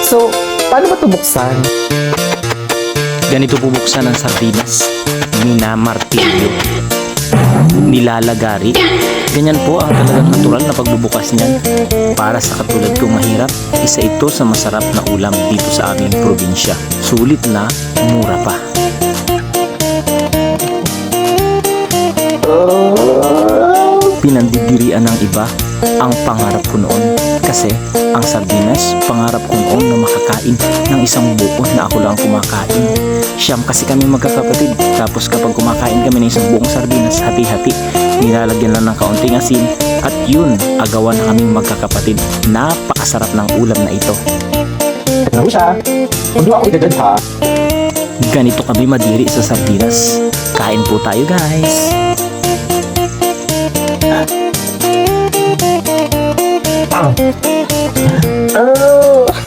So, paano ba ito buksan? Ganito bubuksan ang sardinas. Minamartilyo. Nilalagari. Ganyan po ang talagang natural na pagbubukas niyan. Para sa katulad kong mahirap, isa ito sa masarap na ulam dito sa aming probinsya. Sulit na, mura pa. Pinandidirian ng iba ang pangarap ko noon. Kasi ang sardinas, pangarap ko noon na makakain ng isang buo na ako lang kumakain. Siyam kasi kami magkakapatid. Tapos kapag kumakain kami ng isang buong sardinas, hati-hati, nilalagyan lang ng kaunting asin. At yun, agawan na kaming magkakapatid. Napakasarap ng ulam na ito. Ano siya? Huwag ako idagad ha. Ganito kami madiri sa sardinas. Kain po tayo, guys. Ah.